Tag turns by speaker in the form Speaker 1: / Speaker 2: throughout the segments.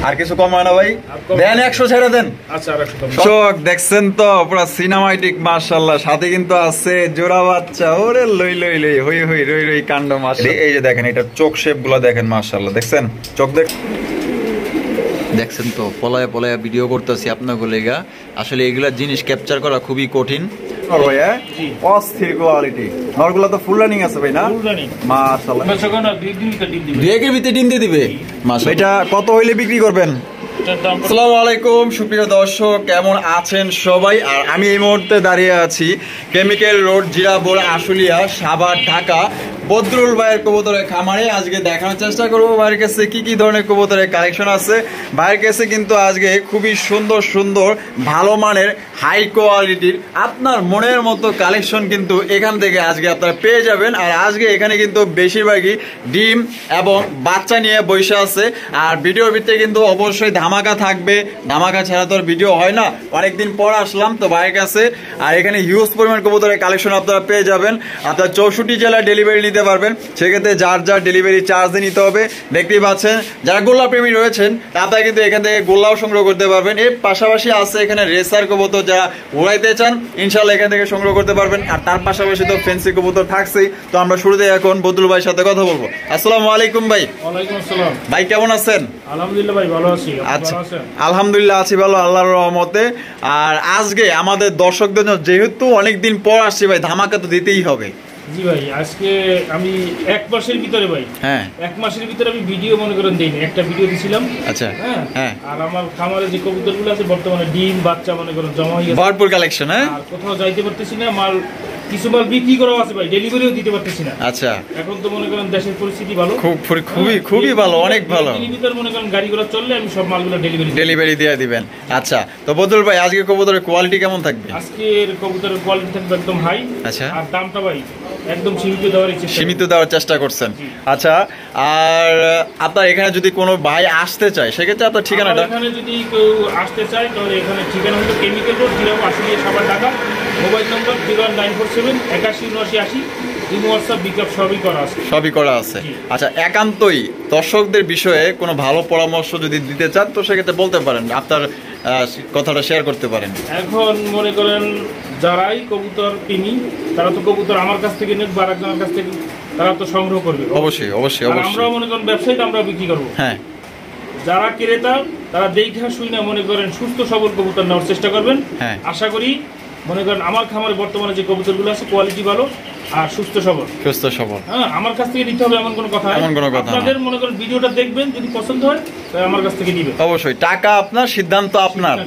Speaker 1: আর কিছু কম হয় না ভাই? দেন 100 ছেড়ে দেন।
Speaker 2: আচ্ছা আর 100 কম।
Speaker 1: চোখ দেখছেন তো পুরো সিনেমাটিক মাশাআল্লাহ। সাথে কিন্তু আছে জোড়া বাচ্চা। ওরে লই লই লই হই হই রই রই কাণ্ড মাশাআল্লাহ। এই যে দেখেন এটা চোখ শেপ গুলো দেখেন মাশাআল্লাহ। দেখছেন চোখ দেখছেন তো পলায় পলায় ভিডিও করতেছি আপনাকে লেগা। আসলে এগুলা জিনিস ক্যাপচার করা খুবই কঠিন। অস্থির কোয়ালিটি। নরগুলো তো ফুল রানিং আছে ভাই না?
Speaker 2: ফুল রানিং
Speaker 1: মাশাআল্লাহ।
Speaker 2: দুই একের ভিতরে ডিম দিয়ে দিবে
Speaker 1: মাশাআল্লাহ। এটা কত হইলে বিক্রি করবেন? আসসালামু আলাইকুম সুপ্রিয় দর্শক, কেমন আছেন সবাই? আর আমি এই মুহূর্তে দাঁড়িয়ে আছি কেমিক্যাল রোড, জিরাবর, আশুলিয়া, সাভার, ঢাকা বদরুল ভাইয়ের কবুতরের খামারে। আজকে দেখানোর চেষ্টা করবো ভাইয়ের কাছে কি কি ধরনের কবুতরের কালেকশন আছে। ভাইয়ের কাছে কিন্তু আজকে খুবই সুন্দর সুন্দর ভালো মানের হাই কোয়ালিটির আপনার মনের মতো কালেকশন কিন্তু এখান থেকে আজকে আপনারা পেয়ে যাবেন। আর আজকে এখানে কিন্তু বেশিরভাগই ডিম এবং বাচ্চা নিয়ে বসে আছে। আর ভিডিওর ভিতরে কিন্তু অবশ্যই ধামাকা থাকবে, ধামাকা ছাড়া তো ভিডিও হয় না। অনেকদিন পর আসলাম তো ভাইয়ের কাছে। আর এখানে হিউজ পরিমাণ কবুতরের কালেকশন আপনারা পেয়ে যাবেন। আপনার 64 জেলায় ডেলিভারি নিতে পারবেন। সেক্ষেত্রে যার যার ডেলিভারি চার্জ নিতে হবে। দেখতেই পাচ্ছেন যারা গোল্লা প্রেমী রয়েছেন আপনারা কিন্তু এখান থেকে গোল্লাও সংগ্রহ করতে পারবেন। এর পাশাপাশি আছে এখানে রেসার কবুতর যারা উড়াইতে চান ইনশাল্লাহ এখান থেকে সংগ্রহ করতে পারবেন। আর তার পাশাপাশি তো ফেন্সি কবুতর থাকছেই। তো আমরা শুরুতে এখন বদরুল ভাইয়ের সাথে কথা বলবো। আসসালামু আলাইকুম ভাই।
Speaker 2: ওয়ালাইকুম আসসালাম
Speaker 1: ভাই কেমন আছেন?
Speaker 2: আলহামদুলিল্লাহ ভাই ভালো আছি।
Speaker 1: আচ্ছা আলহামদুলিল্লাহ আছি ভালো আল্লাহর রহমতে। আর আজকে আমাদের দর্শকদের জন্য যেহেতু অনেকদিন পর আসছি ভাই ধামাকা তো দিতেই হবে।
Speaker 2: জি ভাই আজকে আমি এক মাসের ভিতরে ভাই এক মাসের ভিতরে আমি ভিডিও মনে করেন দেইনি, একটা ভিডিও দিছিলাম।
Speaker 1: আচ্ছা
Speaker 2: হ্যাঁ আর আমার খামারে যে কবুতরগুলো আছে বর্তমানে ডিম বাচ্চা মনে করেন জমা হয়ে গেছে,
Speaker 1: ভরপুর কালেকশন। হ্যাঁ
Speaker 2: আর কোথাও যাইতে পারতেছি না, মাল কিছু মাল বিক্রি করা আছে ভাই, ডেলিভারিও দিতে পারতেছি না।
Speaker 1: আচ্ছা
Speaker 2: এখন তো মনে করেন দেশের পরিস্থিতি ভালো,
Speaker 1: খুবই ভালো, অনেক ভালো।
Speaker 2: ভিতরে মনে করেন গাড়িগুলো চললে আমি সব মালগুলো ডেলিভারি
Speaker 1: দিয়ে দিবেন। আচ্ছা তো বদরুল ভাই আজকে কবুতরের কোয়ালিটি কেমন থাকবে?
Speaker 2: আজকের কবুতরের কোয়ালিটি থাকবে একদম হাই।
Speaker 1: আচ্ছা
Speaker 2: আর দামটা ভাই একদম সীমিত দেওয়ার চেষ্টা করছেন।
Speaker 1: আচ্ছা আর আপনার এখানে যদি কোনো ভাই আসতে চায় সেক্ষেত্রে আপনার ঠিকানাটা?
Speaker 2: এখানে যদি কেউ আসতে চায় তাহলে এখানে ঠিকানা হলো chemical road, Jirabo, Ashulia, Savar, Dhaka. Mobile number 01947 817980।
Speaker 1: সবই করা আছে। আচ্ছা একান্তই দর্শকদের বিষয়ে কোনো ভালো পরামর্শ যদি দিতে চান তো সেক্ষেত্রে বলতে পারেন, আপনার কথাটা শেয়ার করতে পারেন।
Speaker 2: এখন মনে করেন যারাই কবুতর কিনি তারা তো কবুতর আমার কাছ থেকে নেব বা আরেকজনের কাছ থেকে তারা তো সংগ্রহ করবে। অবশ্যই আমরাও মনে করেন ব্যবসায়ীতে আমরা বিক্রি করবো। হ্যাঁ যারা ক্রেতা তারা দেখা শুই না মনে করেন সুস্থ সবল কবুতর নেওয়ার চেষ্টা করবেন। আশা করি মনে করেন আমার খামারে বর্তমানে যে কবুতরগুলো আছে কোয়ালিটি ভালো আর সুস্থ সবল। হ্যাঁ আমার কাছ থেকে নিতে হবে এমন কোনো কথা আপনাদের মনে করেন ভিডিওটা দেখবেন, যদি পছন্দ হয় তাহলে আমার কাছ থেকে নিবেন। অবশ্যই টাকা আপনার, সিদ্ধান্ত আপনার।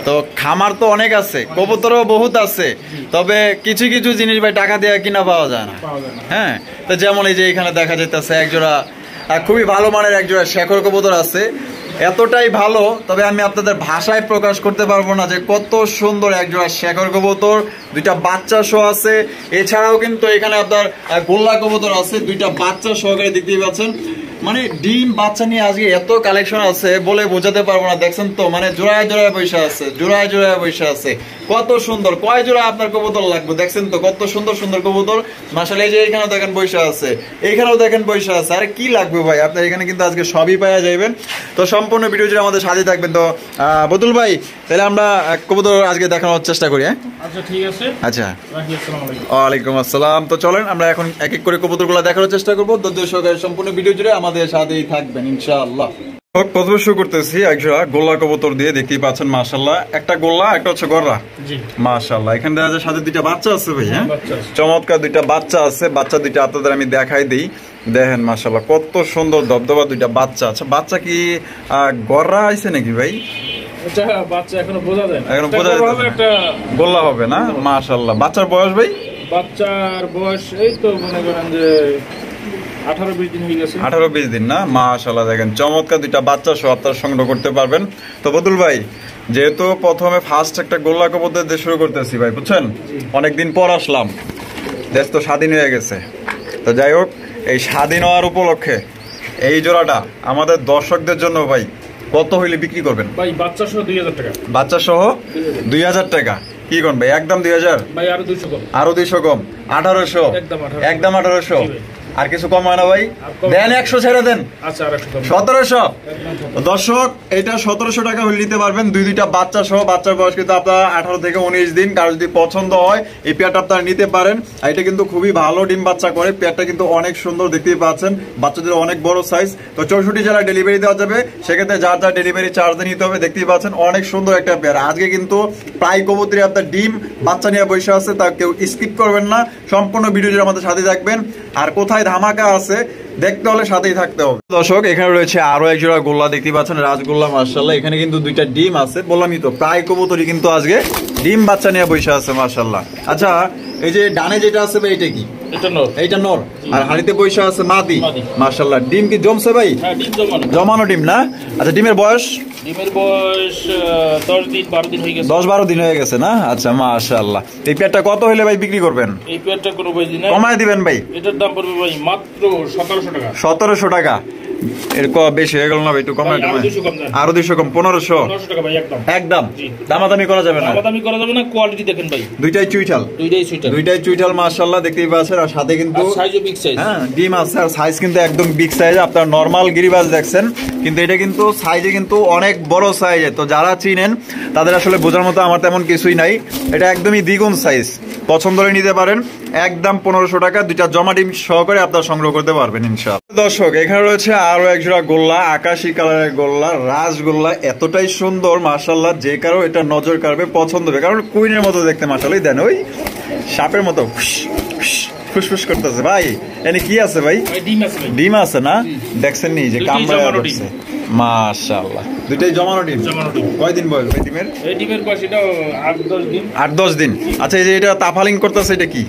Speaker 1: তো খামার তো অনেক আছে, কবুতরও বহুত আছে, তবে কিছু কিছু জিনিস ভাই টাকা দিয়ে কিনা পাওয়া যায় না। হ্যাঁ তো যেমন এই যে এখানে দেখা যাইতেছে একজোড়া খুবই ভালো মানের একজোড়া শেখর কবুতর আছে, এতটাই ভালো তবে আমি আপনাদের ভাষায় প্রকাশ করতে পারবো না যে কত সুন্দর একজোড়া শেখর কবুতর। দুইটা বাচ্চা সহ আছে, এছাড়াও কিন্তু এখানে আপনার গোল্লা কবুতর আছে দুইটা বাচ্চা সহকারে দেখতেই পাচ্ছেন। মানে ডিম বাচ্চা নিয়ে আজকে এত কালেকশন আছে বলে বোঝাতে পারবো না। দেখছেন তো মানে জোড়ায় জোড়ায় বসে আছে, জোড়ায় জোড়ায় বসে আছে, কত সুন্দর। কয় জোড়া আপনার কবুতর লাগবে দেখছেন তো কত সুন্দর সুন্দর কবুতর মাশাআল্লাহ। এই যে এখানেও দেখেন বসে আছে, এইখানেও দেখেন বসে আছে। আর কি লাগবে ভাই আপনার এখানে কিন্তু আজকে সবই পাওয়া যাবেন। তো সম্পূর্ণ ভিডিও জুড়ে আমাদের সাথে থাকবেন। তো বদরুল ভাই তাহলে আমরা কবুতর আজকে দেখানোর চেষ্টা করি।
Speaker 2: আচ্ছা ঠিক আছে।
Speaker 1: আচ্ছা ওয়ালাইকুম আসসালাম। তো চলেন আমরা এখন এক এক করে কবুতরগুলো দেখানোর চেষ্টা করবো। ধৈর্য সহকারে সম্পূর্ণ ভিডিও জুড়ে আমাদের সাথেই থাকবেন ইনশাআল্লাহ। প্রথমে শুরু করতেছি একজোড়া গোল্লা কবুতর দিয়ে, দেখতেই পাচ্ছেন মাশাআল্লাহ। একটা গোল্লা একটা হচ্ছে গররা। মাশাআল্লাহ এখানে দেখা যায় সাথে দুইটা বাচ্চা আছে ভাই। হ্যাঁ চমৎকার দুইটা বাচ্চা আছে। বাচ্চা দুইটা আপনাদের আমি দেখাই দিই, দেখেন মাশাআল্লাহ কত সুন্দর দবদবা দুইটা বাচ্চা। আচ্ছা বাচ্চা কি গররা আইছে নাকি ভাই?
Speaker 2: এখনো বোঝা যায়
Speaker 1: না, গোল্লা হবে না? মাশাআল্লাহ বাচ্চার বয়স ভাই?
Speaker 2: বাচ্চার বয়স এই তো মনে করেন যে 18-20 দিন হয়ে গেছে।
Speaker 1: 18-20 দিন না? মাশাআল্লাহ দেখেন চমৎকার দুইটা বাচ্চা সহ আপনারা সংগ্রহ করতে পারবেন। তো বদরুল ভাই যেহেতু প্রথমে ফার্স্ট একটা গোল্লা কবুতর দিয়ে শুরু করতেছি ভাই, বুঝছেন অনেকদিন পর আসলাম, দেশ তো স্বাধীন হয়ে গেছে। তো যাই হোক এই স্বাধীন হওয়ার উপলক্ষে এই জোড়াটা আমাদের দর্শকদের জন্য ভাই কত হইলে বিক্রি করবেন?
Speaker 2: ভাই বাচ্চা সহ 2000 টাকা।
Speaker 1: বাচ্চা সহ 2000 টাকা কি কোন ভাই? একদম 2000
Speaker 2: ভাই, আরো 200 কম।
Speaker 1: আরো 200 কম? 1800 একদম 1800। আর কিছু কম হয় না ভাই? দেন 100 ছেড়ে দেন।
Speaker 2: আচ্ছা,
Speaker 1: 1700। দর্শক এটা 1700 টাকা হলে নিতে পারবেন, দুইটা বাচ্চা সহ। বাচ্চার বয়স কিন্তু আপনার 18 থেকে 19 দিন। কারো যদি পছন্দ হয় এই পেয়ারটা আপনারা নিতে পারেন। আর এটা কিন্তু খুবই ভালো ডিম বাচ্চা করে। পেয়ারটা কিন্তু অনেক সুন্দর, দেখতেই পাচ্ছেন, বাচ্চাদের অনেক বড় সাইজ। তো 64 জেলায় ডেলিভারি দেওয়া যাবে, সেক্ষেত্রে যার যার ডেলিভারি চার্জ নিতে হবে। দেখতেই পাচ্ছেন অনেক সুন্দর একটা পেয়ার। আজকে কিন্তু প্রায় কবুতরি আপনার ডিম বাচ্চা নিয়ে বসে আছে, তা কেউ স্কিপ করবেন না, সম্পূর্ণ ভিডিওটি আমাদের সাথে থাকবেন। আর কোথায় ধামাকা আছে দেখতে হলে সাথেই থাকতে হবে। দর্শক এখানে রয়েছে আরো এক জোড়া গোল্লা, দেখতে পাচ্ছেন রাজগোল্লা, মাশাআল্লাহ। এখানে কিন্তু দুইটা ডিম আছে, বললামই তো প্রায় কবুতরি কিন্তু আজকে ডিম বাচ্চা নিয়ে বসে আছে, মাশাআল্লাহ। আচ্ছা, এই যে ডানে যেটা আছে ভাই, এটা কি? এইটা নর। আর হাড়িতে বসে আছে মাদি, মাশাআল্লাহ। ডিম কি জমছে ভাই?
Speaker 2: হ্যাঁ, ডিম
Speaker 1: জমানো ডিম না? আচ্ছা, ডিমের বয়স?
Speaker 2: ডিমের বয়স 10 দিন 12 দিন হয়ে গেছে।
Speaker 1: 10-12 দিন হয়ে গেছে না? আচ্ছা, মাশাআল্লাহ। এই পেয়ারটা কত হলে ভাই বিক্রি করবেন?
Speaker 2: এই পেয়ারটা কোনো ভাই দিন
Speaker 1: কমায় দিবেন ভাই?
Speaker 2: এটার দাম পড়বে ভাই মাত্র 1700 টাকা।
Speaker 1: 1700 টাকা? এরকম বেশি হয়ে গেল না ভাই? একটু কমায় আরো 200 কম, 1500
Speaker 2: টাকা ভাই।
Speaker 1: একদম দামাদামি করা যাবে না?
Speaker 2: দামাদামি করা যাবে না। কোয়ালিটি দেখেন ভাই,
Speaker 1: দুইটাই চুইঠাল, মাশাআল্লাহ, দেখতেই পাচ্ছেন। আর সাথে কিন্তু
Speaker 2: সাইজও বিগ সাইজ,
Speaker 1: হ্যাঁ, ডিম আছে। আর সাইজ কিন্তু একদম বিগ সাইজ। আপনার নরমাল গিরিবাজ দেখছেন, কিন্তু এটা কিন্তু সাইজে কিন্তু অনেক বড় সাইজে। তো যারা চিনেন তাদের আসলে বোঝার মতো আমার তেমন কিছুই নাই। এটা একদমই দ্বিগুণ সাইজ। পছন্দ হলে নিতে পারেন, একদম 1500 টাকা। দুইটা জমা ডিম সহকারে আপনারা সংগ্রহ করতে পারবেন ইনশাআল্লাহ। দর্শক এখানে রয়েছে আরো এক জোড়া গোল্লা, আকাশি কালারের গোল্লা, রাজগোল্লা। এতটাই সুন্দর, মাশাআল্লাহ, যে কারো এটা নজর কাড়বে, পছন্দ হবে। কারণ কুইনের মতো দেখতে, মাশাআল্লাহ। দেন ওই সাপের মতো ফুসফুস করতেছে ভাই। এনে কি আছে ভাই? ডিম আছে না? দেখছেন নি যে কামড়া আছে, মাশাআল্লাহ। দুইটাই জমানো ডিম। কয়দিন বয়স ভাই ডিমের?
Speaker 2: এই ডিমের বয়স এটা 8-10 দিন।
Speaker 1: 8-10 দিন। আচ্ছা, এই যে এটা তাফালিং করতেছে, এটা কি?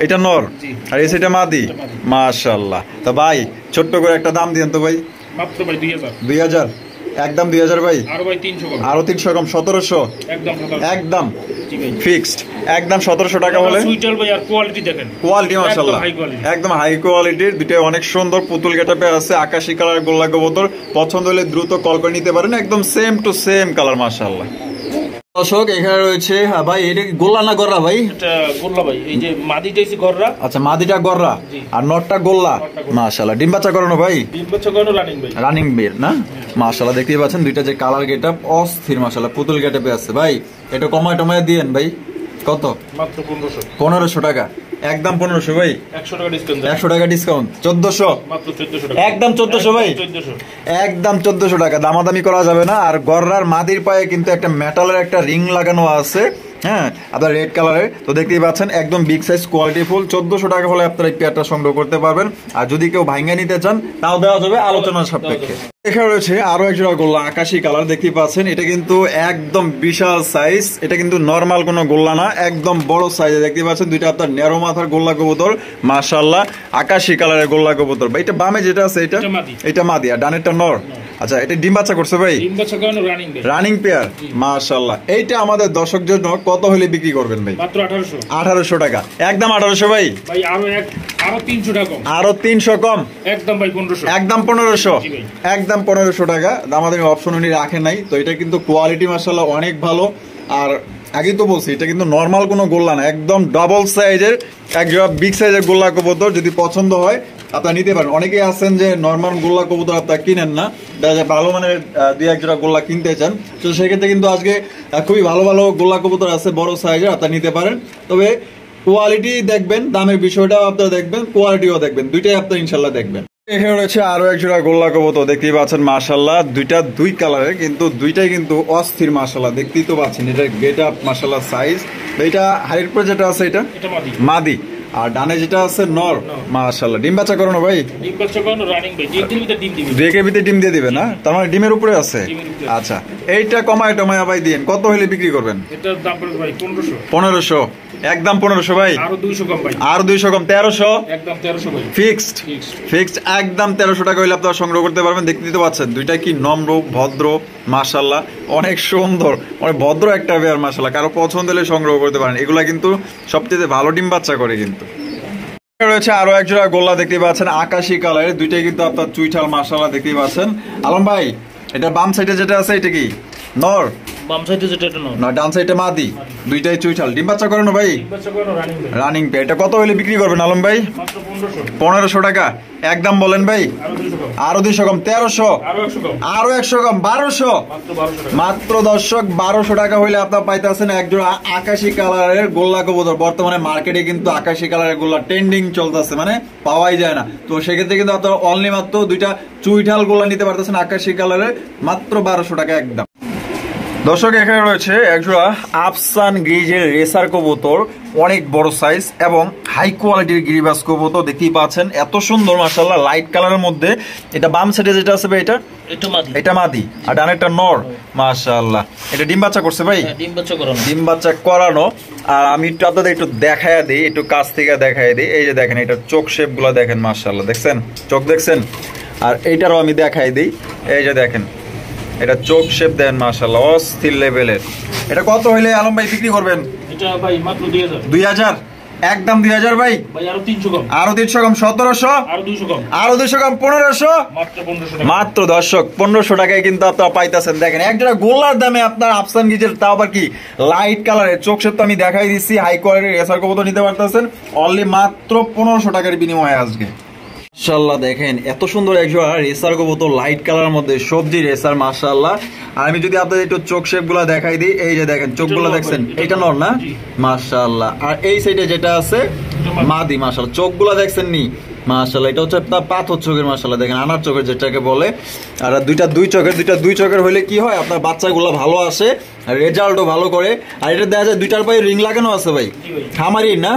Speaker 1: এটা নর। আর এই সেটা মাদি, মাশাআল্লাহ। তো ভাই ছোট্ট করে একটা দাম দিয়েন তো ভাই।
Speaker 2: মাত্র ভাই
Speaker 1: 2000 একদম 2000 ভাই।
Speaker 2: আরো ভাই 300 কম।
Speaker 1: আরো 300 কম, 1700 একদম ফিক্সড। একদম 1700 টাকা হলে
Speaker 2: সুইটাল ভাই। আর কোয়ালিটি দেখেন,
Speaker 1: কোয়ালিটি মাশাআল্লাহ একদম হাই কোয়ালিটির। দুটোই অনেক সুন্দর, পুতুল গেটআপে আছে, আকাশি কালার গোল্লা কবুতর। পছন্দ হলে দ্রুত কল করে নিতে পারেন, একদম সেম টু সেম কালার, মাশাআল্লাহ। দর্শক এখানে রয়েছে ভাই, এটা গোল্লা না গররা ভাই?
Speaker 2: এটা গোল্লা ভাই। এই যে মাদিটা হইছে গররা।
Speaker 1: আচ্ছা, মাদিটা গররা আর নটটা গোল্লা, মাশাআল্লাহ। ডিম বাচ্চা করানো ভাই?
Speaker 2: ডিম বাচ্চা করানো রানিং ভাই।
Speaker 1: রানিং বের না? মাশাআল্লাহ, দেখতেই পাচ্ছেন দুইটা যে কালার গেটআপ অস্থির, মাশাআল্লাহ। পুতুল গেটআপে আছে ভাই। এটা কমায় টমায় দিয়েন ভাই। কত?
Speaker 2: মাত্র
Speaker 1: 1500 টাকা। একদম 1500 ভাই।
Speaker 2: 100 টাকা ডিসকাউন্ট।
Speaker 1: 100 টাকা ডিসকাউন্ট, 1400
Speaker 2: মাত্র 1400 টাকা।
Speaker 1: একদম 1400 ভাই। একদম 1400 টাকা, দামাদামি করা যাবে না। আর গররার মাদির পায়ে কিন্তু একটা মেটালের একটা রিং লাগানো আছে, হ্যাঁ, আপনার রেড কালারের। তো দেখতেই পাচ্ছেন একদম বিগ সাইজ, কোয়ালিটি ফুল। 1400 টাকা হলে আপনারা এই পেয়ারটা সংগ্রহ করতে পারবেন। আর যদি কেউ ভাঙ্গা নিতে চান তাও দেওয়া যাবে আলোচনার সাপেক্ষে। এখানে রয়েছে আরো এক জোড়া গোল্লা, আকাশি কালার, দেখতেই পাচ্ছেন। এটা কিন্তু একদম বিশাল সাইজ। এটা কিন্তু নরমাল কোনো গোল্লা না, একদম বড় সাইজে। দেখতে পাচ্ছেন দুইটা আপনার ন্যারো মাথার গোল্লা কবুতর, মাশাআল্লাহ, আকাশি কালারের গোল্লা কবুতর। এটা বামে যেটা আছে এটা মাদি, আর ডানেরটা নর। আচ্ছা, এটা ডিম বাচ্চা করছে ভাই?
Speaker 2: ডিম বাচ্চা করানো
Speaker 1: রানিং পেয়ার, মাশাআল্লাহ। এইটা আমাদের দর্শকদের জন্য কত হলে বিক্রি করবেন ভাই?
Speaker 2: মাত্র
Speaker 1: 1800 টাকা। একদম 1800 ভাই।
Speaker 2: ভাই আরো 300 টাকা কম।
Speaker 1: আরো 300 কম,
Speaker 2: একদম ভাই 1500।
Speaker 1: একদম 1500। একদম 1500 টাকা। আমাদের অপশন উনি রাখে নাই। তো এটা কিন্তু কোয়ালিটি মাশাআল্লাহ অনেক ভালো। আর আগেই তো বলছি, এটা কিন্তু নরমাল কোনো গোল্লা না, একদম ডাবল সাইজের একজোড়া বিগ সাইজের গোল্লা কবুতর। যদি পছন্দ হয় আপনারা নিতে পারেন। অনেকেই আছেন যে নরমাল গোল্লা কবুতর আপনারা কিনেন না, ভালো মানের 2-1 জোড়া গোল্লা কিনতে চান। তো সেক্ষেত্রে কিন্তু আজকে খুবই ভালো ভালো গোল্লা কবুতর আছে বড় সাইজের, আপনারা নিতে পারেন। তবে কোয়ালিটি দেখবেন, দামের বিষয়টাও আপনারা দেখবেন, কোয়ালিটিও দেখবেন, দুইটাই আপনারা ইনশাল্লাহ দেখবেন। এখানে রয়েছে আরো এক জোড়া গোল্লা কবুতর, দেখতেই পাচ্ছেন, মাশাআল্লাহ। দুইটা দুই কালারের, কিন্তু দুইটাই কিন্তু অস্থির, মাশাআল্লাহ। দেখতেই তো পাচ্ছেন এটা গেটআপ, মাশাআল্লাহ, সাইজ। এটা হাইট পরে যেটা আছে এটা মাদি, আর ডানে যেটা আছে নর, মাশাআল্লাহ। ডিম বাচ্চা করানো ভাই?
Speaker 2: ডিম বাচ্চা করানো রানিং ভাই।
Speaker 1: ডিম দিয়ে দিবে না? তার মানে ডিমের উপরে আছে। আচ্ছা, এইটা কমায় টমায় ভাই দিন, কত হলে বিক্রি করবেন?
Speaker 2: এটার দাম পড়বে ভাই
Speaker 1: 1500। একদম 1500 ভাই।
Speaker 2: আরো 200 কম ভাই।
Speaker 1: আরো 200 কম, 1300।
Speaker 2: একদম 1300 ভাই।
Speaker 1: ফিক্সড একদম 1300 টাকা হইলে আপনারা সংগ্রহ করতে পারবেন। দেখতে দিতে পাচ্ছেন দুইটা কি নম্র ভদ্র, মাশাআল্লাহ, অনেক সুন্দর, অনেক ভদ্র একটা পেয়ার, মাশাআল্লাহ। কারো পছন্দ হলে সংগ্রহ করতে পারেন। এগুলা কিন্তু সবচেয়ে ভালো ডিম বাচ্চা করে। কিন্তু রয়েছে আরো এক জোড়া গোল্লা, দেখতে পাচ্ছেন, আকাশি কালারের। দুইটাই কিন্তু আপনার চুইঠাল, মাশাআল্লাহ, দেখতেই পাচ্ছেন। আলম ভাই, এটা বাম সাইডে যেটা আছে এটা কি? নর,
Speaker 2: বাম সাইডে যেটা এটা নর,
Speaker 1: না ডান সাইডে মাদি, দুইটাই চুইঠাল। ডিম বাচ্চা করানো ভাই?
Speaker 2: ডিম বাচ্চা করানো রানিং ভাই।
Speaker 1: Running pay. এটা কত হইলে বিক্রি করবেন আলম ভাই?
Speaker 2: মাত্র 1500।
Speaker 1: 1500 টাকা একদম বলেন ভাই?
Speaker 2: আরো 200 কম।
Speaker 1: আরো 200 কম, 1300,
Speaker 2: আরো 100 কম,
Speaker 1: আরো 100 কম, 1200।
Speaker 2: মাত্র 1200 টাকা।
Speaker 1: মাত্র দর্শক 1200 টাকা হইলে আপনারা পাইতেছেন একজোড়া আকাশী কালারের গোল্লা কবুতর। বর্তমানে মার্কেটে কিন্তু আকাশী কালারের গোল্লা ট্রেন্ডিং চলতেছে, মানে পাওয়াই যায় না। তো সেক্ষেত্রে কিন্তু আপনারা অনলি মাত্র দুইটা চুইঠাল গোল্লা নিতে পারতেছেন আকাশী কালারের, মাত্র 1200 টাকা একদম। দর্শক এখানে রয়েছে একজোড়া আফসান গ্রিজের রেসার কবুতর, অনেক বড় সাইজ এবং হাই কোয়ালিটির গিরিবাস কবুতর। দেখতেই পাচ্ছেন এত সুন্দর মাশাআল্লাহ, লাইট কালারের মধ্যে। এটা বাম সাইডে যেটা আছে ভাই, এটা মাদি আর ডানেরটা নর। মাশাআল্লাহ, এটা ডিম বাচ্চা করছে ভাই? ডিম বাচ্চা করানো। আর আমি একটু আপনাদের একটু দেখায় দিই, একটু কাছ থেকে দেখায় দিই। এই যে দেখেন, এটা চোখ শেপ গুলা দেখেন, মাশাআল্লাহ দেখছেন, চোখ দেখছেন। আর এইটারও আমি দেখাই দিই, এই যে দেখেন, এটা চোখ শেপ দেন মাশাআল্লাহ, অস্থির লেভেলের। এটা কত হইলে আলম ভাই বিক্রি করবেন?
Speaker 2: এটা ভাই মাত্র 2000।
Speaker 1: 2000 একদম 2000 ভাই?
Speaker 2: ভাই আরো 300 কম,
Speaker 1: আরো 300 কম, 1700,
Speaker 2: আরো 200 কম,
Speaker 1: আরো 200 কম, 1500,
Speaker 2: মাত্র 1500 টাকা।
Speaker 1: মাত্র দর্শক 1500 টাকায় কিন্তু আপনারা পাইতেছেন। দেখেন একজোড়া গোল্লার দামে আপনার আফসান গিজের, তাও আবার কি লাইট কালারের, চোখ শেপ তো আমি দেখাই দিচ্ছি, হাই কোয়ালিটির রেসার কবুতর নিতে পারতেছেন অনলি মাত্র 1500 টাকার বিনিময়ে আজকে। মাশাআল্লাহ দেখেন এত সুন্দর একজোড়া রেসার কবুতর, লাইট কালার মধ্যে সবজি রেসার মাশাআল্লাহ। আর আমি যদি আপনাদের একটু চোখ শেপ গুলা দেখাই দিই, এই যে দেখেন চোখগুলো দেখছেন, এটা নর না মাশাআল্লাহ। আর এই সাইডে যেটা আছে মাদি, মাশাআল্লাহ চোখগুলো দেখছেন নি মাশাআল্লাহ। এটা হচ্ছে আপনার পাথর চোখের মাশাআল্লাহ, দেখেন আনার চোখের যেটাকে বলে। আর দুই চোখের হইলে কি হয়, আপনার বাচ্চাগুলো ভালো আসে, রেজাল্টও ভালো করে। আর এটা দেখা যায় দুইটার পায়ে রিং লাগানো আছে ভাই, খামারি না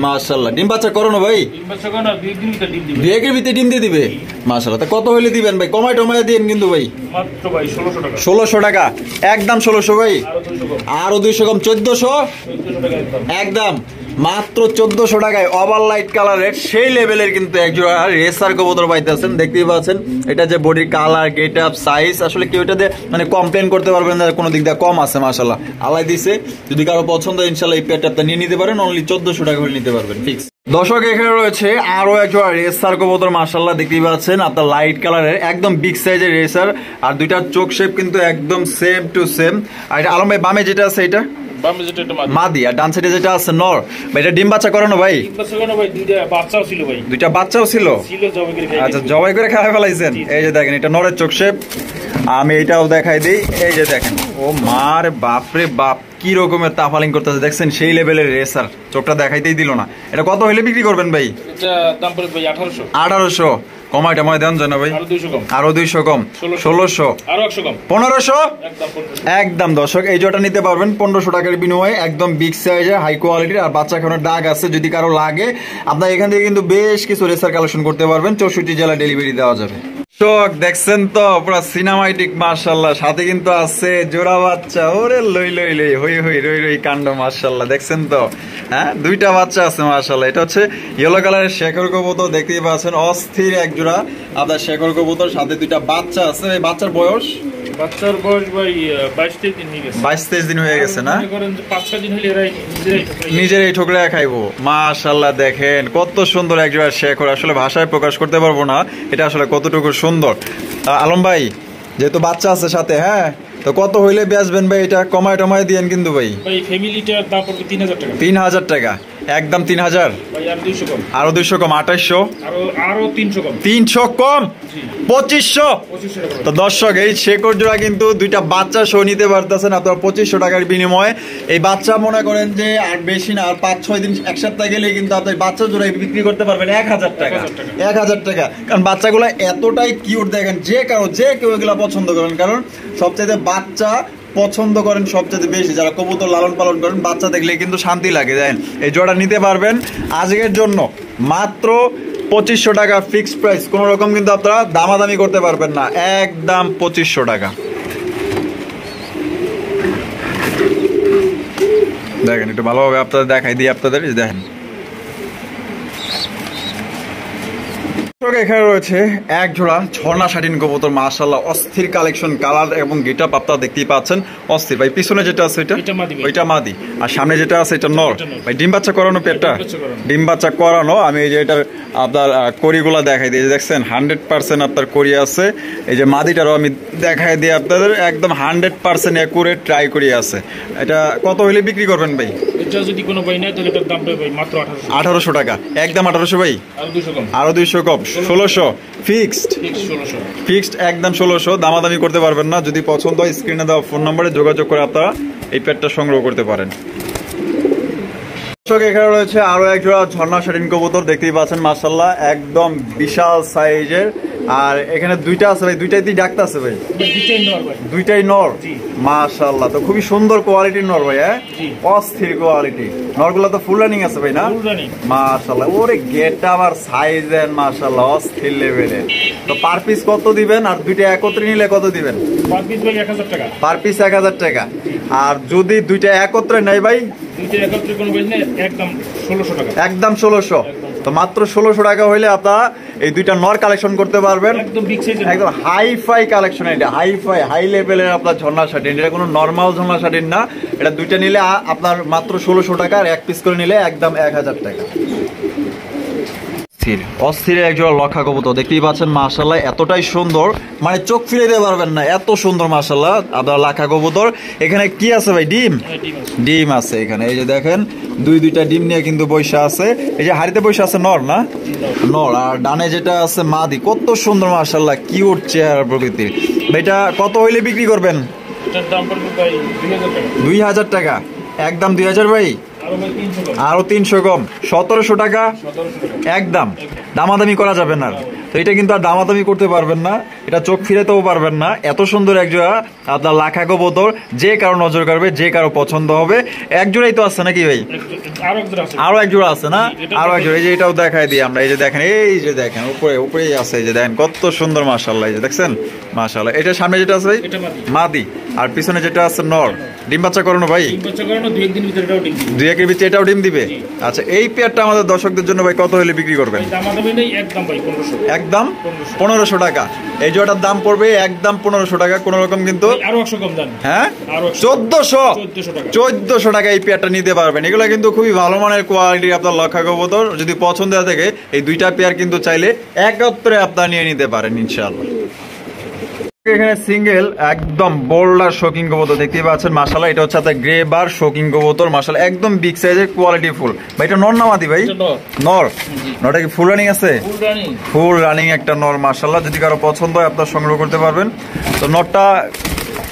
Speaker 1: মাশাআল্লাহ। ডিম বাচ্চা করানো ভাই?
Speaker 2: ডিম বাচ্চা করানো, 2 দিনের ভিতরে ডিম দিবে।
Speaker 1: 2 এর ভিতরে ডিম দিয়ে দিবে মাশাআল্লাহ। তা কত হইলে দিবেন ভাই? কমাই টমাই দিন কিন্তু ভাই।
Speaker 2: মাত্র ভাই 1600 টাকা।
Speaker 1: 1600 টাকা একদম, 1600 ভাই, আরো 200 কম, 1400 একদম, মাত্র 1400 টাকায় ওভার লাইট কালারের সেই লেভেলের কিন্তু একজোড়া রেসার কবুতর পাইতেছেন। দেখতেই পাচ্ছেন এটা যে বডির কালার, গেট আপ, সাইজ, আসলে কেউ এটাতে মানে কমপ্লেন করতে পারবেন না কোনো দিক দিয়ে কম আছে মাশাআল্লাহ। আল্লাহ দিছে, যদি কারো পছন্দ ইনশাআল্লাহ এই পেয়ারটা আপনি নিয়ে নিতে পারেন, অনলি 1400 টাকা হলে নিতে পারবেন ফিক্স। দর্শক এখানে রয়েছে আরো একজোড়া রেসার কবুতর মাশাআল্লাহ, দেখতেই পাচ্ছেন আপনার লাইট কালারের একদম বিগ সাইজের রেসার। আর দুইটার চোখ শেপ কিন্তু একদম সেম টু সেম। আর এটা আলম ভাই বামে যেটা আছে এটা
Speaker 2: বামে যেটা এটা
Speaker 1: মাদি, আর ডান সাইডে যেটা আছে নর। ভাই এটা ডিম বাচ্চা করানো ভাই?
Speaker 2: ডিম বাচ্চা করানো ভাই, দুইটা বাচ্চাও ছিল ভাই।
Speaker 1: দুইটা বাচ্চাও ছিল?
Speaker 2: জবাই করে খাই।
Speaker 1: আচ্ছা জবাই করে খাওয়া ফেলাইছেন। এই যে দেখেন এটা নরের চোখ শেপ। আমি এটাও দেখাই দিই, এই যে দেখেন, ও মার বাপরে বাপ কি রকমের তাফালিং করতেছে দেখছেন, সেই লেভেলের রেসার। চোখটা দেখাইতেই দিল না। এটা কত হইলে বিক্রি করবেন ভাই?
Speaker 2: এটা দাম পড়ে ভাই 1800।
Speaker 1: 1800 কমাই টমাই দেন জানা ভাই?
Speaker 2: আরো 200 কম,
Speaker 1: আরো 200 কম, 1600,
Speaker 2: আরো 100 কম,
Speaker 1: 1500
Speaker 2: একদম 1500
Speaker 1: একদম। দর্শক এই জোড়াটা নিতে পারবেন 1500 টাকার বিনিময়ে, একদম বিগ সাইজের, হাই কোয়ালিটির। আর বাচ্চা খাওয়ানোর দাগ আছে, যদি কারো লাগে আপনার এখান থেকে কিন্তু বেশ কিছু রেসার কালেকশন করতে পারবেন, 64 জেলা ডেলিভারি দেওয়া যাবে। দেখছেন তো পুরো সিনেমাটিক মাশাআল্লাহ, সাথে কিন্তু আছে জোড়া বাচ্চা। ওরে লই লই লই হই হই রই রই কাণ্ড মাশাআল্লাহ, দেখছেন তো? হ্যাঁ দুইটা বাচ্চা আছে মাশাআল্লাহ। এটা হচ্ছে ইয়েলো কালারের শেখর কবুতর, দেখতেই পাচ্ছেন অস্থির এক জোড়া আপনার শেখর কবুতর, সাথে দুইটা বাচ্চা আছে। এই বাচ্চার বয়স?
Speaker 2: বাচ্চার বয়স ভাই 22-23 দিন হয়ে গেছে।
Speaker 1: 22-23 দিন হয়ে গেছে না?
Speaker 2: মনে করেন যে 5-6 দিন হলে এরাই
Speaker 1: নিজেরাই ঠোকরে খাইবো মাশাআল্লাহ। দেখেন কত সুন্দর এক জোড়া শেখর, আসলে ভাষায় প্রকাশ করতে পারবো না এটা আসলে কতটুকু সুন্দর। আলম ভাই যেহেতু বাচ্চা আছে সাথে, হ্যাঁ তো কত হইলে বেচবেন ভাই? এটা কমায় টমায় দিয়েন কিন্তু ভাই।
Speaker 2: ভাই ফ্যামিলিটার দাম পড়বে 3000 টাকা।
Speaker 1: 3000 টাকা একদম, 3000,
Speaker 2: ভাই আরো 200 কম,
Speaker 1: আরো 200 কম, 2800,
Speaker 2: আরো 300 কম,
Speaker 1: 300 কম, 2500। তো দর্শক এই শেকড় জোড়া কিন্তু দুইটা বাচ্চা সহ নিতে পারতেছেন আপনার 2500 টাকার বিনিময়ে। এই বাচ্চা মনে করেন যে আর বেশি না, আর 5-6 দিন, এক সপ্তাহ গেলে কিন্তু আপনি বাচ্চা জোড়া বিক্রি করতে পারবেন 1000 টাকা, 1000 টাকা। কারণ বাচ্চাগুলো এতটাই কিউট, দেখেন যে কেউ এগুলা পছন্দ করেন, কারণ সবচেয়ে বাচ্চা পছন্দ করেন সবচেয়ে বেশি যারা কবুতর লালন পালন করেন, বাচ্চা দেখলে কিন্তু শান্তি লাগে। দেখেন এই জোড়া নিতে পারবেন আজকের জন্য মাত্র 2500 টাকা ফিক্সড প্রাইস, কোনো রকম কিন্তু আপনারা দামাদামি করতে পারবেন না, একদম 2500 টাকা। দেখেন একটু ভালোভাবে আপনাদের দেখাই দিই আপনাদের, দেখেন এখানে রয়েছে এক জোড়া ঝর্ণা শাটিন কবুতর, মাশাআল্লাহ অস্থির কালেকশন, কালার এবং গেটআপ আপনারা দেখতেই পাচ্ছেন অস্থির। ভাই পিছনে যেটা আছে ওইটা মাদি, আর সামনে যেটা আছে এটা নর। ভাই ডিম বাচ্চা করানো পেটটা, ডিম বাচ্চা করানো। আমি এই যে এটার আপনার কড়িগুলা দেখাই দিই, দেখছেন 100% আপনার কড়ি আছে। এই যে মাদিটারও আমি দেখাই দিই আপনাদের, একদম 100% অ্যাকুরেট ট্রাই করি আছে। এটা কত হইলে বিক্রি করবেন ভাই?
Speaker 2: এটা যদি কোনো ভাই নেয় তাহলে এটার দাম ভাই মাত্র
Speaker 1: 1800 টাকা, একদম 1800 ভাই, আরো 200 কম, 1600 ফিক্সড একদম 1600। দামাদামি করতে পারবেন না। যদি পছন্দ হয় স্ক্রিনে দেওয়া ফোন নম্বরে যোগাযোগ করে আপনারা এই পেটটা সংগ্রহ করতে পারেন। এখানে রয়েছে আরো এক জোড়া ঝর্ণা শাটিন কবুতর, দেখতেই পাচ্ছেন মাশাআল্লাহ একদম বিশাল সাইজের। আর এখানে দুইটা আছে ভাই, দুইটাই ডাক্তার আছে ভাই, দুইটাই নর মাশাআল্লাহ। তো খুবই সুন্দর কোয়ালিটির নর ভাই, হ্যাঁ অস্থির কোয়ালিটি। নরগুলো তো ফুল রানিং আছে ভাই না? মাশাআল্লাহ ওরে গেটটা আবার সাইজ এন্ড মাশাআল্লাহ অস্থির লেভেলের। তো পার পিস কত দিবেন? আর দুইটা একত্রে নিলে কত দিবেন?
Speaker 2: পার পিস ভাই 1000 টাকা,
Speaker 1: পার পিস 1000 টাকা। আর যদি দুইটা একত্রে নেই ভাই,
Speaker 2: দুইটা একত্রে কোনো ভাই নেই একদম 1600 টাকা,
Speaker 1: একদম 1600। তো মাত্র 1600 টাকা হইলে আপনারা এই দুইটা নর কালেকশন করতে পারবেন।
Speaker 2: একদম বিগ সাইজের, একদম
Speaker 1: হাই-ফাই কালেকশন। এটা হাই-ফাই হাই লেভেলের আপনার ঝর্ণা শাটিন, এটা কোনো নরমাল ঝর্ণা শাটিন না। এটা দুইটা নিলে আপনার মাত্র 1600 টাকা, আর এক পিস করে নিলে একদম 1000 টাকা। অস্থির একজোড়া লক্ষা কবুতর, দেখতেই পাচ্ছেন মাশাআল্লাহ এতটাই সুন্দর, মানে চোখ ফিরে দিতে পারবেন না, এত সুন্দর মাশাআল্লাহ আপনার লাখা কবুতর। এখানে কি আছে ভাই? ডিম, ডিম আছে এখানে। এই যে দেখেন দুইটা ডিম নিয়ে কিন্তু বৈশা আছে। এই যে হাড়িতে বৈশা আছে নর না, নর। আর ডানে যেটা আছে মাদি, কত সুন্দর মাশাআল্লাহ কিউট চেহারা প্রকৃতির। এটা কত হইলে বিক্রি করবেন?
Speaker 2: এটার দাম পড়বে ভাই
Speaker 1: 2000 টাকা, একদম 2000 ভাই, আরো 300 কম, 1700 টাকা একদম। দামাদামি করা যাবে না। তো এটা কিন্তু আর দামাদামি করতে পারবেন না, এটা চোখ ফিরাতেও পারবেন না। এত সুন্দর একজোড়া আপনার লাখা কবুতর, যে কারো নজর কাড়বে, যে কারো পছন্দ হবে। একজোড়াই তো আছে নাকি ভাই? আরো একজোড়া আছে না? আরো একজোড়া, এই যে এটাও দেখাই দিই আমরা। এই যে দেখেন, এই যে দেখেন উপরেই আছে, এই যে দেখেন কত সুন্দর মাশাআল্লাহ। এই যে দেখছেন মাশাআল্লাহ। এটা সামনে যেটা আছে ভাই মাদি, আর পিছনে যেটা আছে নর। ডিম বাচ্চা করানো ভাই, দুই একের ভিতরে এটাও ডিম দিবে। আচ্ছা এই পেয়ারটা আমাদের দর্শকদের জন্য ভাই কত হলে বিক্রি করবেন? একদম 1500 টাকা। এই জোড়াটার দাম পড়বে একদম 1500 টাকা, কোন রকম কিন্তু হ্যাঁ 1400 টাকা এই পেয়ারটা নিতে পারবেন। এগুলো কিন্তু খুবই ভালো মানের কোয়ালিটির আপনার লক্ষা কবুতর। যদি পছন্দ থাকে এই দুইটা পেয়ার কিন্তু চাইলে একত্রে আপনার নিয়ে নিতে পারেন ইনশাআল্লাহ। এখানে সিঙ্গেল একদম বোল্ডার শোকিং কবুতর, দেখতেই পাচ্ছেন মাশাআল্লাহ। এটা হচ্ছে আপনার গ্রে বার শোকিং কবুতর মাশাআল্লাহ, একদম বিগ সাইজের, কোয়ালিটি ফুল। ভাই এটা নর না মাদি ভাই? নর। নরটা কি ফুল রানিং আছে? ফুল রানিং একটা নর মাশাআল্লাহ। যদি কারো পছন্দ হয় আপনার সংগ্রহ করতে পারবেন। তো নরটা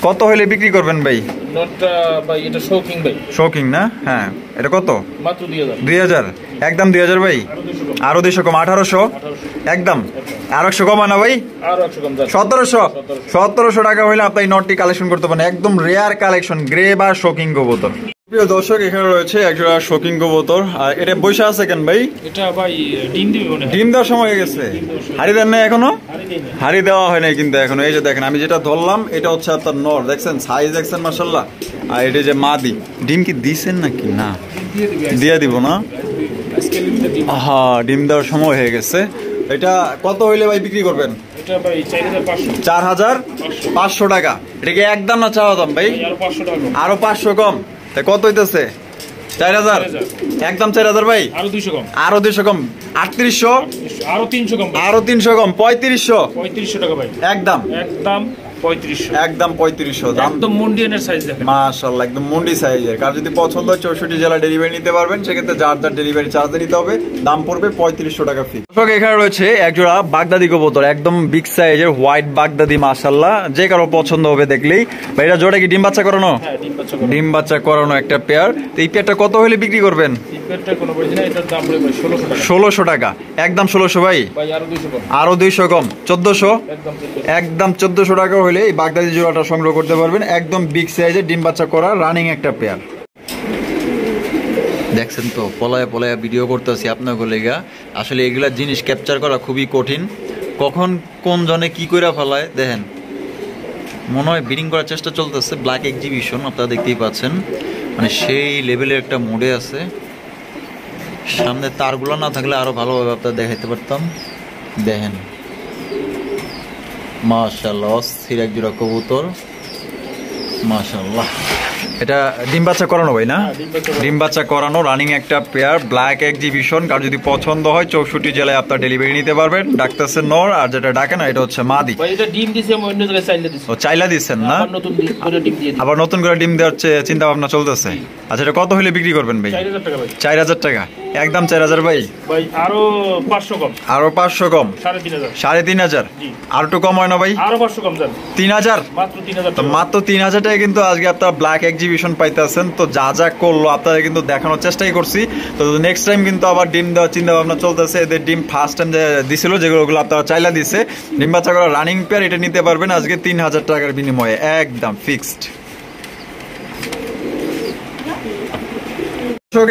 Speaker 1: কত হইলে বিক্রি করবেন ভাই?
Speaker 2: নরটা ভাই এটা শোকিং ভাই, শোকিং
Speaker 1: না? হ্যাঁ এটা কত?
Speaker 2: মাত্র
Speaker 1: 2000, একদম 2000 ভাই, আরো 200 কম, 1800 একদম। আর 100 কম না ভাই? 1700 টাকা হইলে আপনি নটটি কালেকশন করতে পারেন। একদম রেয়ার কালেকশন, গ্রে বা শোকিং কবুতর। প্রিয় দর্শক এখানে রয়েছে একটা শোকিং কবুতর। আর এটা বৈশা আছে কেন ভাই?
Speaker 2: এটা ভাই ডিম দিবে মনে হয়,
Speaker 1: ডিম দেওয়ার সময় হয়ে গেছে। হাড়ি দেন না এখনো? হাড়ি দেওয়া হয় নাই কিন্তু এখনো। এই যে দেখেন আমি যেটা ধরলাম এটা হচ্ছে আপনার নর, দেখছেন সাইজ দেখছেন মাশাআল্লাহ। আর এটা যে মাদি, ডিম কি দিছেন নাকি? না, দিয়ে দিব না। হ্যাঁ ডিম দেওয়ার সময় হয়ে গেছে। এটা কত হইলে ভাই বিক্রি করবেন?
Speaker 2: এটা ভাই
Speaker 1: 4500 টাকা। এটা কি একদম না চাওয়া দাম ভাই? আরো 500 কম। তাই কত হইতেছে? 4000, একদম 4000 ভাই, আরো 200 কম, আরো 200 কম, 3800,
Speaker 2: আরো 300 কম,
Speaker 1: আরো 300 কম,
Speaker 2: 3500 টাকা ভাই,
Speaker 1: একদম
Speaker 2: 3500,
Speaker 1: একদম 3500 দাম।
Speaker 2: একদম মুন্ডিয়ানের সাইজ দেখেন
Speaker 1: মাশাআল্লাহ, একদম মুন্ডি সাইজের। কার যদি পছন্দ হয় 64 জেলা ডেলিভারি নিতে পারবেন। সেক্ষেত্রে যার ডেলিভারি চার্জ দিতে হবে। দাম পড়বে 3500 টাকা ফি। এখানে রয়েছে একজোড়া বাগদাদি কবুতর, একদম বিগ সাইজের হোয়াইট বাগদাদি মাশাআল্লাহ। যে কারো পছন্দ হবে দেখলেই। ভাই এটা জোড়া কি ডিম বাচ্চা করানো?
Speaker 2: হ্যাঁ
Speaker 1: ডিম বাচ্চা করানো একটা পেয়ার। তো এই পেয়ারটা কত হলে বিক্রি করবেন?
Speaker 2: এই পেয়ারটা কোনো বলছি না, এটার দাম পড়বে 1600 টাকা।
Speaker 1: 1600 টাকা, একদম 1600 ভাই,
Speaker 2: আরো 200 কম,
Speaker 1: আরো 200 কম, 1400, একদম 1400 টাকা হলে এই বাগদাদি জোড়াটা সংগ্রহ করতে পারবেন। একদম বিগ সাইজের ডিম বাচ্চা করা রানিং একটা পেয়ার। দেখছেন তো পলায় পলায় ভিডিও করতেছি আপনাদের লেগা। আসলে এগুলা জিনিস ক্যাপচার করা খুবই কঠিন। কখন কোন জনে কি কইরা ফেলায় দেখেন। মনে হয় ব্রিডিং করার চেষ্টা চলতেছে। ব্ল্যাক এক্সিবিশন আপনারা দেখতেই পাচ্ছেন, মানে সেই লেভেলের একটা মোডে আছে। সামনে তারগুলো না থাকলে আরো ভালোভাবে আপনারা দেখাইতে পারতাম। দেখেন মাশাআল্লাহ, অস্থির এক জোড়া কবুতর মাশাআল্লাহ। এটা ডিম বাচ্চা করানো ভাই না? ডিম বাচ্চা করানো রানিং একটা পেয়ার, ব্ল্যাক এক্সিবিশন। কার যদি পছন্দ হয় 64 জেলায় আপনার ডেলিভারি নিতে পারবেন। ডাকতেছে নর, আর যেটা ডাকে না এটা হচ্ছে মাদি। ও চাইলা দিচ্ছেন না? আবার নতুন করে ডিম দেওয়ার চিন্তা ভাবনা চলতেছে। আচ্ছা, এটা কত হলে বিক্রি করবেন ভাই? 4000 টাকা, একদম 4000 ভাই।
Speaker 2: আরো 500 কম,
Speaker 1: আরো 500 কম, 3500। আর একটু কম হয় না ভাই?
Speaker 2: আরো 500 কম,
Speaker 1: 3000, মাত্র 3000 টাকা কিন্তু আজকে আপনার ব্ল্যাক এক্সিবিশন পাইতেছেন। তো যা যা করলো আপনারা কিন্তু দেখানোর চেষ্টাই করছি। তো নেক্সট টাইম কিন্তু আবার ডিম দেওয়ার চিন্তা ভাবনা চলতেছে। এদের ডিম ফার্স্ট টাইম যে দিছিল, যেগুলো আপনারা চাইলা দিছে, ডিম বাচ্চা করা রানিং পেয়ার, এটা নিতে পারবেন আজকে 3000 টাকার বিনিময়ে, একদম ফিক্সড।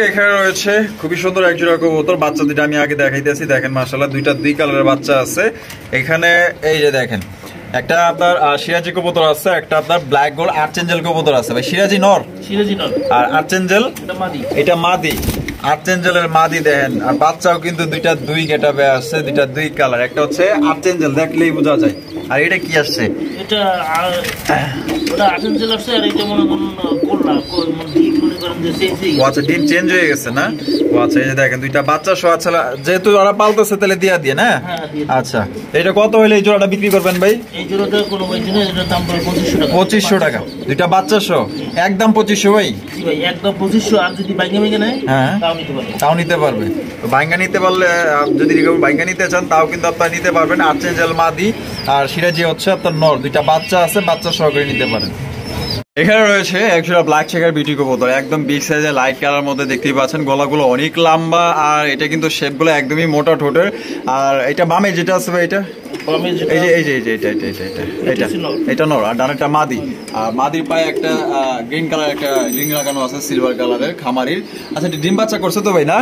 Speaker 1: এখানে রয়েছে খুবই সুন্দর এক জোড়া কবুতর, বাচ্চা দুইটা আমি আগে দেখাইতেছি। দেখেন মাশাআল্লাহ, দুইটা দুই কালারের বাচ্চা আছে এখানে। এই যে দেখেন, একটা আপনার সিরাজি কবুতর আছে, একটা আপনার ব্ল্যাক গোল্ড আর্চেঞ্জেল কবুতর আছে ভাই। সিরাজি নর, আর আর্চেঞ্জেল এটা মাদি। আর্চেঞ্জেলের মাদি দেখেন, আর বাচ্চাও কিন্তু দুইটা দুই গেটাবে আছে, দুইটা দুই কালার। একটা হচ্ছে আর্চেঞ্জেল, দেখলেই বোঝা যায়। আর এটা কি আসছে?
Speaker 2: এটা ওটা আর্চেঞ্জেল আসছে, আর এটা মনে করেন কোলা ডিম, মনে করেন যে
Speaker 1: ও আচ্ছা, ডিম চেঞ্জ হয়ে গেছে না? ও আচ্ছা, এই যে দেখেন দুইটা বাচ্চা সহ আছে, যেহেতু ওরা পালতেছে তাহলে দিয়া দিয়ে না। আচ্ছা, এটা কত হইলে এই জোড়াটা বিক্রি করবেন ভাই?
Speaker 2: এই জোড়াটা কোনো ভাই না, এটার দাম পড়ে
Speaker 1: 2500 টাকা। দুইটা বাচ্চা সহ একদম 2500 ভাই।
Speaker 2: জি ভাই, একদম 2500। আর যদি বাইঙ্গা নেয়
Speaker 1: তাও নিতে পারবে। তো বাইঙ্গা নিতে পারলে, যদি বাইঙ্গা নিতে চান তাও কিন্তু আপনারা নিতে পারবেন। আর্চেঞ্জেল মাদি আর সিরাজি হচ্ছে আপনার নর, দুইটা বাচ্চা আছে, বাচ্চা সহকারে নিতে পারেন। এখানে রয়েছে একজোড়া ব্ল্যাক চেকার বিউটি কবুতর, একদম বিগ সাইজের লাইট কালার মধ্যে দেখতেই পাচ্ছেন। গলাগুলো অনেক লম্বা, আর এটা কিন্তু শেপগুলো একদমই মোটা ঠোঁটের। আর এটা বামে যেটা আছে ভাই, এটা এটা নর, আর ডানেরটা মাদি। আর মাদির পায়ে একটা গ্রিন কালার একটা রিং লাগানো আছে, সিলভার কালারের খামারির। আচ্ছা, এটা ডিম বাচ্চা করছে তো ভাই না?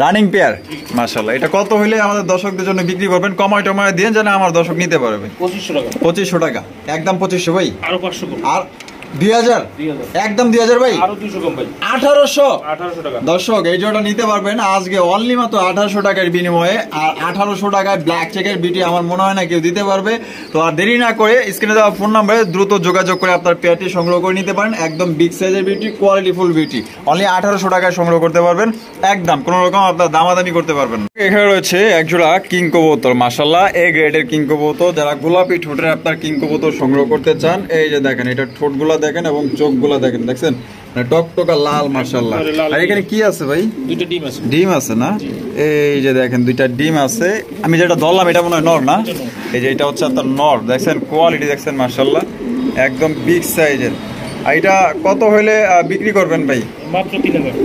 Speaker 1: রানিং পেয়ার মাশাআল্লাহ। এটা কত হইলে আমাদের দর্শকদের জন্য বিক্রি করবেন? কমায় টমায় দিয়ে যেন আমার দর্শক নিতে পারবে। 2500 টাকা, একদম 2500 ভাই।
Speaker 2: আরো 500 কম,
Speaker 1: আর 2000, একদম 2000 ভাই।
Speaker 2: আরো 200 কম ভাই,
Speaker 1: 1800
Speaker 2: টাকা।
Speaker 1: দর্শক এই জোড়াটা নিতে পারবেন আজকে অনলি মাত্র 1800 টাকার বিনিময়ে। আর 1800 টাকায় ব্ল্যাক চেকের বিউটি আমার মনে হয় না কেউ দিতে পারবে। তো আর দেরি না করে স্ক্রিনে দেওয়া ফোন নাম্বারে দ্রুত যোগাযোগ করে আপনার পেয়ারটি সংগ্রহ করে নিতে পারেন। একদম বিগ সাইজের বিউটি, কোয়ালিটিফুল বিউটি, অনলি 1800 টাকায় সংগ্রহ করতে পারবেন। একদম কোনো রকম আপনার দামাদামি করতে পারবেন। এখানে রয়েছে এক জোড়া কিং কবুতর, মাশাআল্লাহ এ গ্রেডের কিং কবুতর। যারা গোলাপি ঠোঁটের আপনার কিং কবুতর সংগ্রহ করতে চান, এই যে দেখেন, এটা ঠোঁটগুলা দেখেন এবং চোখগুলা দেখেন, দেখছেন টকটকা লাল মাশাআল্লাহ। আর এখানে কি আছে ভাই?
Speaker 2: দুইটা ডিম আছে।
Speaker 1: ডিম আছে না? এই যে দেখেন দুইটা ডিম আছে। আমি যেটা ধরলাম এটা মনে হয় নর না? এই যে এটা হচ্ছে আপনার নর, দেখছেন কোয়ালিটি দেখছেন মাশাআল্লাহ, একদম বিগ সাইজের। আর এটা কত হইলে বিক্রি করবেন ভাই?
Speaker 2: মাত্র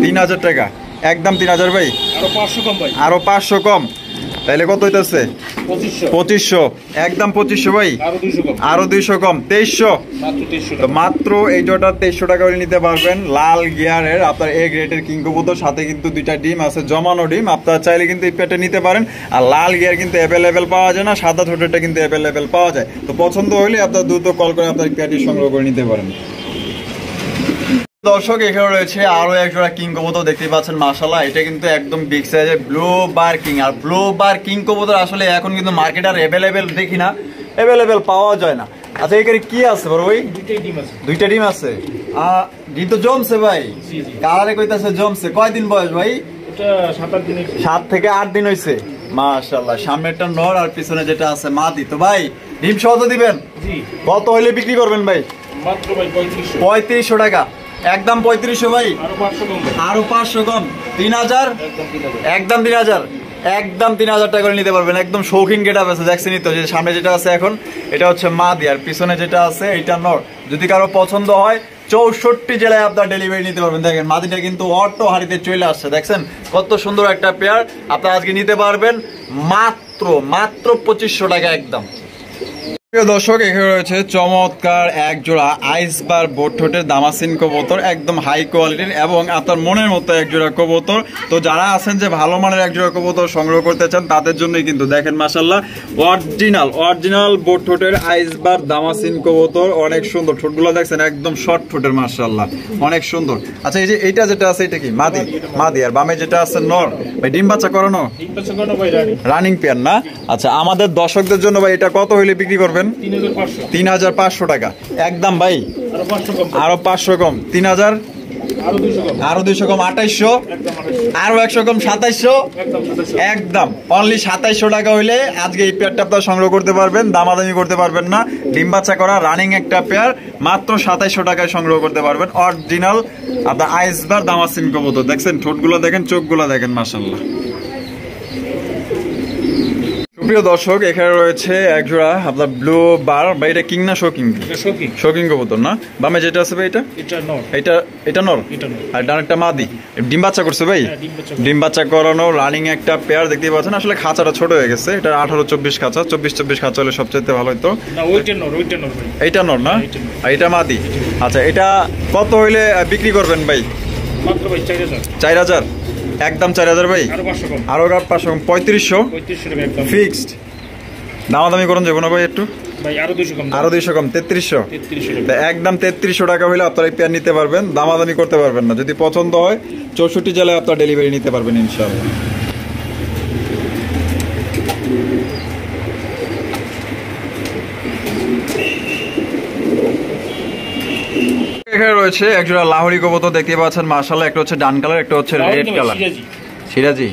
Speaker 1: 3000 টাকা, একদম 3000 ভাই।
Speaker 2: আরো 500 কম ভাই,
Speaker 1: আরো 500 কম, তাইলে কত হইতাছে? 2500, একদম 2500 ভাই। আরো 200 কম, 2300। মাত্র এই জোড়াটা 2300 টাকা করে নিতে পারবেন। লাল গিয়ারের আপনার এ গ্রেডের কিং কবুতর, সাথে কিন্তু দুইটা ডিম আছে, জমানো ডিম। আপনারা চাইলে কিন্তু এই পেটে নিতে পারেন। আর লাল গিয়ার কিন্তু অ্যাভেলেবেল পাওয়া যায় না, সাদা ঠোঁটেরটা কিন্তু অ্যাভেলেবেল পাওয়া যায়। তো পছন্দ হলে আপনার দ্রুত কল করে আপনার পেয়ারটি সংগ্রহ করে নিতে পারেন। দর্শক এখানে রয়েছে আরো এক জোড়া কিং কবুতর, দেখতে পাচ্ছেন মাশাআল্লাহ। এটা কিন্তু একদম বিগ সাইজের ব্লু বার কিং। আর ব্লু বার কিং কবুতর আসলে এখন কিন্তু মার্কেটে আর অ্যাভেলেবেল দেখি না, অ্যাভেলেবেল পাওয়া যায় না। আচ্ছা, এখানে কি আছে বড় ভাই? দুইটা ডিম আছে। ডিম তো জমছে ভাই, কালারে কইতাছে জমছে। কয়দিন বয়স ভাই? 7 থেকে 8 দিন হয়েছে মাশাআল্লাহ। সামনেরটা নর আর পিছনে যেটা আছে মাদি। তো ভাই ডিম সহ তো দিবেন? কত হইলে বিক্রি করবেন ভাই?
Speaker 2: মাত্র ভাই
Speaker 1: 3500 টাকা, একদম 3500 ভাই। আরো 500 কম, 3000, একদম 3000, একদম 3000 টাকা করে নিতে পারবেন। একদম শৌখিন গেটআপ আছে, দেখছেনই তো। যে সামনে যেটা আছে এখন এটা হচ্ছে মাদি, আর পিছনে যেটা আছে এটা নর। যদি কারো পছন্দ হয় 64 জেলায় আপনার ডেলিভারি নিতে পারবেন। দেখেন মাদিটা কিন্তু অটো হাড়িতে চলে আসছে, দেখছেন কত সুন্দর একটা পেয়ার। আপনারা আজকে নিতে পারবেন মাত্র 2500 টাকা, একদম। প্রিয় দর্শক, এখানে রয়েছে চমৎকার এক জোড়া আইসবার বোটঠোঁটের দামাসিন কবুতর, একদম হাই কোয়ালিটির এবং আপনার মনের মতো এক জোড়া কবুতর। তো যারা আছেন যে ভালো মানের এক জোড়া কবুতর সংগ্রহ করতে চান তাদের জন্যই কিন্তু দেখেন মাশাআল্লাহ অরিজিনাল বোটঠোঁটের আইসবার দামাসিন কবুতর, অনেক সুন্দর। ঠোঁটগুলো দেখছেন একদম শর্ট ঠোঁটের মাশাআল্লাহ, অনেক সুন্দর। আচ্ছা, এই যে এইটা যেটা আছে এটা কি মাদি আর বামে যেটা আছে নর ভাই? ডিম বাচ্চা করানো রানিং পেয়ার না? আচ্ছা, আমাদের দর্শকদের জন্য ভাই এটা কত হইলে বিক্রি করবেন? 3,500 টাকা একদম ভাই, আরো 500 কম, 3,000, আরো 200 কম, 2800, আরো 100 কম, 2700, একদম অনলি 2700 টাকা হইলে আজকে এই পেয়ারটা আপনারা সংগ্রহ করতে পারবেন, দামাদামি করতে পারবেন না। ডিম বাচ্চা করা রানিং একটা পেয়ার মাত্র 2700 টাকায় সংগ্রহ করতে পারবেন। অরিজিনাল আপনার আইসবার দামাসিন কবুতর, দেখছেন ঠোঁটগুলো দেখেন, চোখগুলো দেখেন মাশাআল্লাহ। প্রিয় দর্শক, এখানে রয়েছে একজোড়া আপনার ব্লু বার বা এটা কিং না শোকিং কবুতর না? বামে যেটা আছে ভাই এটা নর আর ডানেরটা মাদি। ডিম বাচ্চা করছে ভাই? ডিম বাচ্চা করানো রানিং একটা পেয়ার দেখতে পাচ্ছেন। আসলে খাঁচাটা ছোট হয়ে গেছে, এটা 18-24 খাঁচা, 24-24 খাঁচা হলে সবচেয়ে ভালো হতো। এইটা নর না আর এটা মাদি। আচ্ছা, এটা কত হইলে বিক্রি করবেন ভাই? 4,000 একদম, 4,000 ভাই, আরো 500 কম, 3500 ফিক্সড। দামাদামি করুন যাবো না ভাই একটু? আরো 200 কম, 3300 একদম। 3300 টাকা হইলে আপনারা এই পেয়ার নিতে পারবেন, দামাদামি করতে পারবেন না। যদি পছন্দ হয় 64 জেলায় আপনারা ডেলিভারি নিতে পারবেন ইনশাআল্লাহ। এখানে রয়েছে একজোড়া লাহোরি কবুতর দেখতে পাচ্ছেন মাশাআল্লাহ। একটা হচ্ছে ডান কালার, একটা হচ্ছে রেড কালার। সিরাজি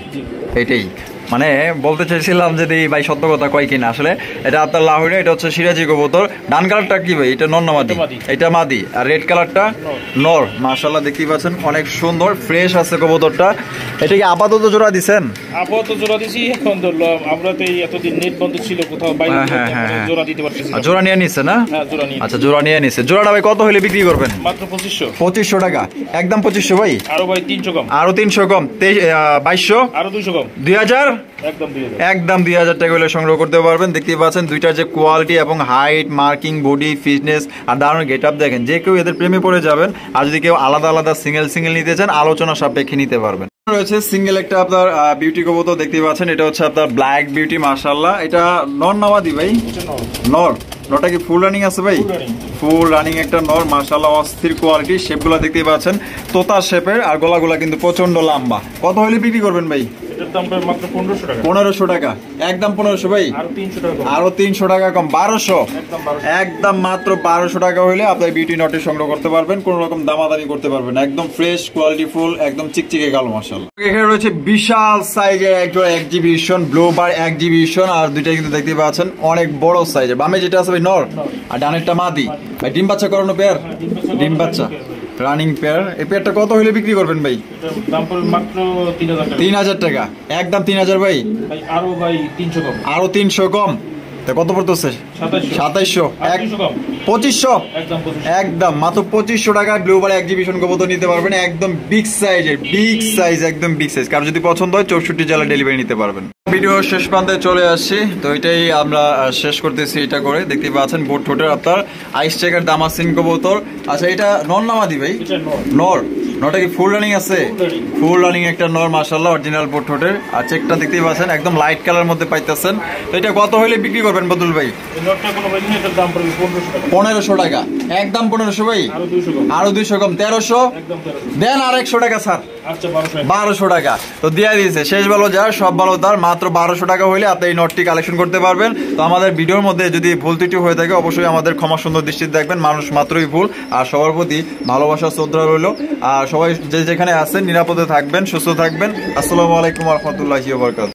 Speaker 1: এইটাই মানে বলতে চাইছিলাম যে ভাই সত্য কথা কয় কিনা। আসলে এটা আপনার লাহোরি, এটা হচ্ছে সিরাজি কবুতর। ডান কালারটা কি ভাই? এটা নর না মাদি? এটা মাদি। আর রেড কালারটা নর। মাশাআল্লাহ দেখতে পাচ্ছেন অনেক সুন্দর ফ্রেশ আছে কবুতরটা। এটা কি আপাতত জোড়া দিবেন?
Speaker 2: আপাতত জোড়া দিছি, এখন ধরলাম আমরা তো এতদিন নেট বন্ধ ছিল, কোথাও বাইরে জোড়া দিতে পারতেছি না। জোড়া নিয়ে নিছে না? হ্যাঁ, জোড়া নিয়ে। আচ্ছা, জোড়া নিয়ে নিছে। জোড়াটা ভাই কত হলে বিক্রি করবেন? মাত্র 2500 টাকা একদম। 2500 ভাই, আরো ভাই 300 কম, আরো 300 কম, 2200, আরো 200 কম, 2000 একদম 2000 টাকা হলে সংগ্রহ করতে পারবেন। দেখতে পাচ্ছেন দুইটার যে কোয়ালিটি এবং হাইট, মার্কিং, বডি, ফিটনেস আর দারুণ গেট আপ দেখেন। যে কেউ এদের প্রেমে পড়ে যাবেন। আর যদি কেউ আলাদা আলাদা সিঙ্গেল নিতে চান আলোচনা সাপেক্ষে নিতে পারবেন। রয়েছে সিঙ্গেল একটা আপনার বিউটি কবুতর দেখতে পাচ্ছেন। এটা হচ্ছে আপনার ব্ল্যাক বিউটি মাশাআল্লাহ। এটা নর না মাদি ভাই? নর। নরটা কি ফুল রানিং আছে ভাই? ফুল রানিং একটা নর মাশাআল্লাহ, অস্থির কোয়ালিটি। শেপগুলো দেখতে পাচ্ছেন তোতা শেপের আর গলাগুলা কিন্তু প্রচন্ড লম্বা। কত হলে বিক্রি করবেন ভাই? মাত্র 1500 টাকা একদম। 1500 ভাই, আরো 300 টাকা কম, 1200 একদম। মাত্র 1200 টাকা হইলে আপনার বিউটি নটে সংগ্রহ করতে পারবেন, কোন রকম দামাদামি করতে পারবেন। একদম ফ্রেশ কোয়ালিটি ফুল, একদম চিকচিকে কালো মাশাআল্লাহ। এখানে রয়েছে বিশাল সাইজের একটা এক্সিবিশন ব্লু বার এক্সিবিশন, আর দুইটা কিন্তু দেখতে পাচ্ছেন অনেক বড় সাইজের। বামে যেটা আছে ভাই নর আর ডানেরটা মাদি। ভাই ডিম বাচ্চা করানো পেয়ার? ডিম বাচ্চা রানিং পেয়ার। এই পেয়ারটা কত হইলে বিক্রি করবেন ভাই? মাত্র 3000 টাকা একদম। 3000 ভাই, আরো ভাই 300 কম, আরো 300 কম। কত পড়তেছে? 2700 2500 একদম। মাত্র 2500 টাকায় ব্লু বার এক্সিবিশন কবুতর নিতে পারবেন, একদম বিগ সাইজ একদম বিগ সাইজ। কারো যদি পছন্দ হয় 64 জেলা ডেলিভারি নিতে পারবেন। ভিডিও শেষ প্রান্তে চলে আসছি, তো এটাই আমরা শেষ করতেছি। এটা করে দেখতে পাচ্ছেন বোট ঠোঁটের আপনার আইস চেকার দামাসিন কবুতর। আচ্ছা, এটা নর না মাদি ভাই? নর। নরটা কি ফুল রানিং আছে? ফুল রানিং একটা নর মাশাআল্লাহ, অরিজিনাল বোট ঠোঁটের। আর চেকটা দেখতেই পাচ্ছেন একদম লাইট কালার মধ্যে পাইতেছেন। তো এটা কত হইলে বিক্রি করবেন বদুল ভাই? 1500 টাকা একদম। 1500 ভাই, আরো 200 কম, 1300 দেন। আর 100 টাকা স্যার, 1200 টাকা। তো দিয়ে দিয়েছে। শেষ ভালো যার সব ভালো তার। মাত্র 1200 টাকা হইলে আপনি এই নটটি কালেকশন করতে পারবেন। তো আমাদের ভিডিওর মধ্যে যদি ভুল ত্রুটি হয়ে থাকে অবশ্যই আমাদের ক্ষমা সুন্দর দৃষ্টিতে দেখবেন। মানুষ মাত্রই ভুল। আর সবার প্রতি ভালোবাসা শ্রদ্ধা রইল। আর সবাই যে যেখানে আছেন নিরাপদে থাকবেন, সুস্থ থাকবেন। আসসালামু আলাইকুম ওয়া রাহমাতুল্লাহি ওয়া বারাকাতুহু।